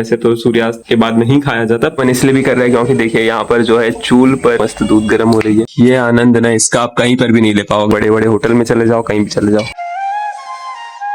वैसे तो सूर्यास्त के बाद नहीं खाया जाता, पर इसलिए भी कर रहे हैं क्योंकि देखिए यहाँ पर जो है चूल पर मस्त दूध गर्म हो रही है। ये आनंद ना इसका आप कहीं पर भी नहीं ले पाओगे। बड़े बड़े होटल में चले जाओ, कहीं भी चले जाओ।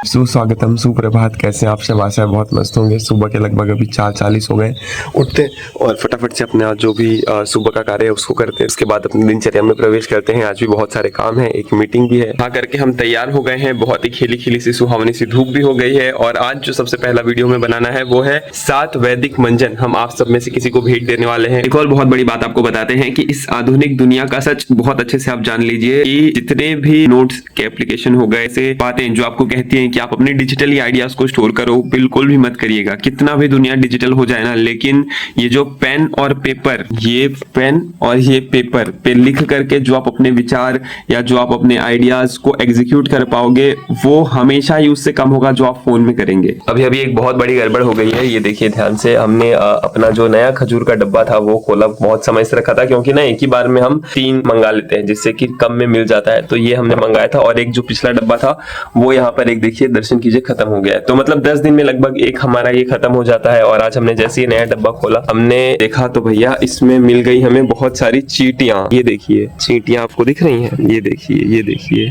सुस्वागतम, सुप्रभात। कैसे आप सब? आशा है बहुत मस्त होंगे। सुबह के लगभग अभी 4:40 हो गए। उठते और फटाफट से अपने आज जो भी सुबह का कार्य है उसको करते हैं। उसके बाद अपनी दिनचर्या में प्रवेश करते हैं। आज भी बहुत सारे काम है, एक मीटिंग भी है। हाँ करके हम तैयार हो गए हैं। बहुत ही खिली खिली सी सुहावनी सी धूप भी हो गई है। और आज जो सबसे पहला वीडियो में बनाना है वो है 7 वैदिक मंजन। हम आप सब में से किसी को भेंट देने वाले हैं। एक और बहुत बड़ी बात आपको बताते हैं कि इस आधुनिक दुनिया का सच बहुत अच्छे से आप जान लीजिए कि जितने भी नोट्स के एप्लीकेशन हो गए, ऐसे बातें जो आपको कहती हैं कि आप अपने डिजिटली आइडियाज को स्टोर करो, बिल्कुल भी मत करिएगा। कितना भी दुनिया डिजिटल हो जाए ना, लेकिन ये जो पेन और पेपर, ये पेन और ये पेपर पे लिख करके जो आप अपने विचार या जो आप अपने आइडियाज को एग्जीक्यूट कर पाओगे, वो हमेशा ही उससे कम होगा जो आप फोन में करेंगे। अभी एक बहुत बड़ी गड़बड़ हो गई है। ये देखिए ध्यान से, हमने अपना जो नया खजूर का डब्बा था वो खोला, बहुत समय से रखा था क्योंकि ना एक ही बार में हम 3 मंगा लेते हैं जिससे कि कम में मिल जाता है। तो ये हमने मंगाया था और एक जो पिछला डब्बा था वो यहाँ पर एक देखिए दर्शन कीजिए खत्म हो गया है। तो मतलब 10 दिन में लगभग एक हमारा ये खत्म हो जाता है। और आज हमने जैसे ही नया डब्बा खोला, हमने देखा तो भैया इसमें मिल गई हमें बहुत सारी चींटियां। ये देखिए चींटियां आपको दिख रही हैं, ये देखिए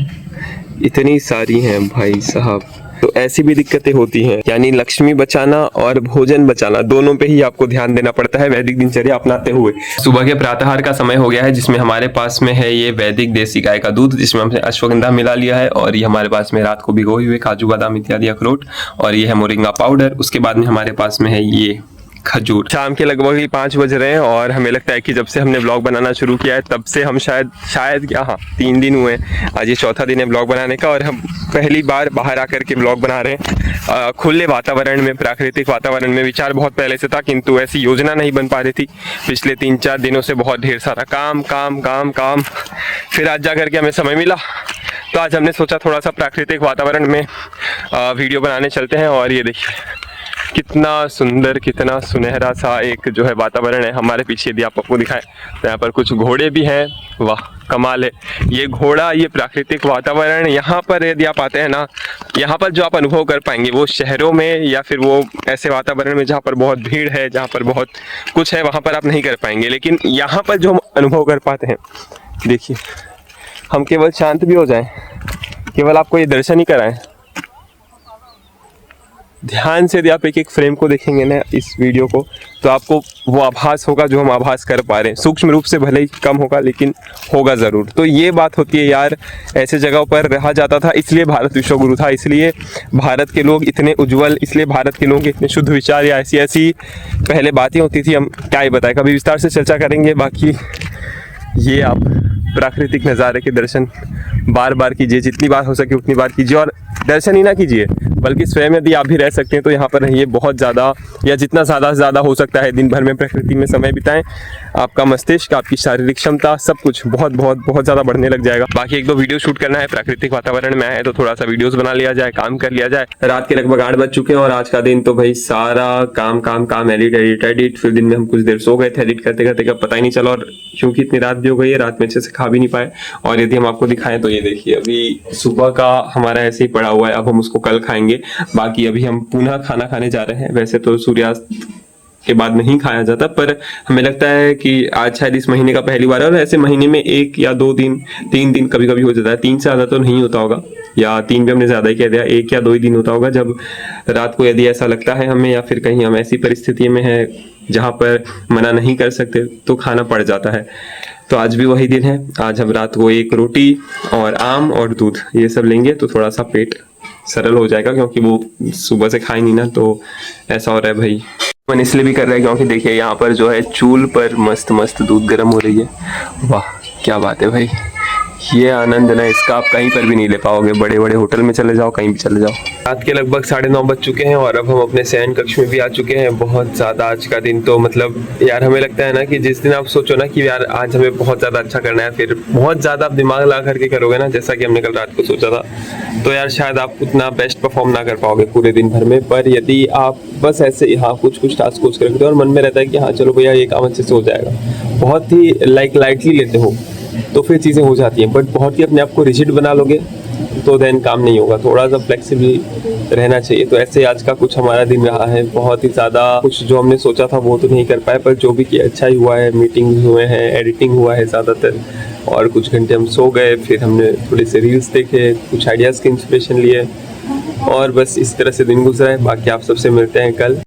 इतनी सारी हैं भाई साहब। तो ऐसी भी दिक्कतें होती हैं, यानी लक्ष्मी बचाना और भोजन बचाना दोनों पे ही आपको ध्यान देना पड़ता है वैदिक दिनचर्या अपनाते हुए। सुबह के प्रातःहार का समय हो गया है, जिसमें हमारे पास में है ये वैदिक देसी गाय का दूध, जिसमें हमने अश्वगंधा मिला लिया है। और ये हमारे पास में रात को भिगोए हुए काजू बादाम इत्यादि अखरोट, और ये है मोरिंगा पाउडर। उसके बाद में हमारे पास में है ये खजूर। शाम के लगभग 5 बज रहे हैं और हमें लगता है कि जब से हमने ब्लॉग बनाना शुरू किया है तब से हम शायद क्या 3 दिन हुए हैं। आज ये चौथा दिन है ब्लॉग बनाने का और हम पहली बार बाहर आकर के ब्लॉग बना रहे हैं खुले वातावरण में, प्राकृतिक वातावरण में। विचार बहुत पहले से था किंतु ऐसी योजना नहीं बन पा रही थी। पिछले 3-4 दिनों से बहुत ढेर सारा काम, फिर आज जा करके हमें समय मिला तो आज हमने सोचा थोड़ा सा प्राकृतिक वातावरण में वीडियो बनाने चलते हैं। और ये देखिए कितना सुंदर, कितना सुनहरा सा एक जो है वातावरण है हमारे पीछे। यदि आप आपको दिखाएं तो यहाँ पर कुछ घोड़े भी हैं। वाह कमाल है। ये घोड़ा, ये प्राकृतिक वातावरण, यहाँ पर यदि आप आते हैं ना, यहाँ पर जो आप अनुभव कर पाएंगे वो शहरों में या फिर वो ऐसे वातावरण में जहाँ पर बहुत भीड़ है, जहाँ पर बहुत कुछ है, वहाँ पर आप नहीं कर पाएंगे। लेकिन यहाँ पर जो हम अनुभव कर पाते हैं, देखिए हम केवल शांत भी हो जाएं, केवल आपको ये दर्शन ही कराएं, ध्यान से यदि आप एक फ्रेम को देखेंगे ना इस वीडियो को, तो आपको वो आभास होगा जो हम आभास कर पा रहे हैं। सूक्ष्म रूप से भले ही कम होगा लेकिन होगा ज़रूर। तो ये बात होती है यार, ऐसे जगहों पर रहा जाता था, इसलिए भारत विश्वगुरु था, इसलिए भारत के लोग इतने उज्जवल, इसलिए भारत के लोग के इतने शुद्ध विचार, या ऐसी पहले बातें होती थी। हम क्या ही बताएं, कभी विस्तार से चर्चा करेंगे। बाकी ये आप प्राकृतिक नज़ारे के दर्शन बार बार कीजिए, जितनी बार हो सके उतनी बार कीजिए। और दर्शन ही ना कीजिए बल्कि स्वयं यदि आप भी रह सकते हैं तो यहाँ पर रहिए। बहुत ज़्यादा, या जितना ज़्यादा से ज़्यादा हो सकता है दिन भर में प्रकृति में समय बिताएं। आपका मस्तिष्क, आपकी शारीरिक क्षमता, सब कुछ बहुत ज़्यादा बढ़ने लग जाएगा। बाकी 1-2 वीडियो शूट करना है, प्राकृतिक वातावरण में आए तो थोड़ा सा वीडियोस बना लिया जाए, काम कर लिया जाए। रात के लगभग 8 बज चुके हैं और आज का दिन तो भाई सारा काम, एडिट। फिर दिन में हम कुछ देर सो गए थे एडिट करते करते, कब पता ही नहीं चला। और क्योंकि इतनी रात भी हो गई है, रात में अच्छे से खा भी नहीं पाए। और यदि हम आपको दिखाएं तो ये देखिए अभी सुबह का हमारा ऐसे ही पड़ा हुआ है, अब हम उसको कल खाएंगे। बाकी अभी हम पुनः खाना खाने जा रहे हैं। वैसे तो सूर्यास्त के बाद नहीं खाया जाता, पर हमें लगता है कि आज शायद इस महीने का पहली बार है। और ऐसे महीने में 1 या 2 दिन, 3 दिन कभी कभी हो जाता है। 3 से ज्यादा तो नहीं होता होगा, या 3 भी हमने ज्यादा ही कह दिया। 1 या 2 ही दिन होता होगा जब रात को यदि ऐसा लगता है हमें, या फिर कहीं हम ऐसी परिस्थिति में है जहाँ पर मना नहीं कर सकते तो खाना पड़ जाता है। तो आज भी वही दिन है। आज हम रात को 1 रोटी और आम और दूध ये सब लेंगे तो थोड़ा सा पेट सरल हो जाएगा, क्योंकि वो सुबह से खाए नहीं ना, तो ऐसा हो रहा है भाई। मन इसलिए भी कर रहे हैं क्योंकि देखिए यहाँ पर जो है चूल पर मस्त दूध गर्म हो रही है। वाह क्या बात है भाई, ये आनंद ना इसका आप कहीं पर भी नहीं ले पाओगे। बड़े बड़े होटल में चले जाओ, कहीं भी चले जाओ। रात के लगभग 9:30 बज चुके हैं और अब हम अपने शयन कक्ष में भी आ चुके हैं। बहुत ज्यादा आज का दिन तो मतलब यार हमें लगता है ना कि जिस दिन आप सोचो ना कि यार आज हमें बहुत ज्यादा अच्छा करना है, फिर बहुत ज्यादा आप दिमाग लगा करके करोगे ना, जैसा कि हमने कल रात को सोचा था, तो यार शायद आप उतना बेस्ट परफॉर्म ना कर पाओगे पूरे दिन भर में। पर यदि आप बस ऐसे कुछ टास्क कुछ रखते हो और मन में रहता है कि हाँ चलो भैया ये काम अच्छे से हो जाएगा, बहुत ही लाइटली लेते हो, तो फिर चीज़ें हो जाती हैं। बट बहुत ही अपने आप को रिजिड बना लोगे तो देन काम नहीं होगा, थोड़ा सा फ्लेक्सिबल रहना चाहिए। तो ऐसे आज का कुछ हमारा दिन रहा है, बहुत ही ज़्यादा कुछ जो हमने सोचा था वो तो नहीं कर पाए, पर जो भी किया अच्छा ही हुआ है। मीटिंग हुए हैं, एडिटिंग हुआ है ज़्यादातर, और कुछ घंटे हम सो गए, फिर हमने थोड़े से रील्स देखे, कुछ आइडियाज़ के इंस्पिरेशन लिए, और बस इस तरह से दिन गुजरा है। बाकी आप सबसे मिलते हैं कल।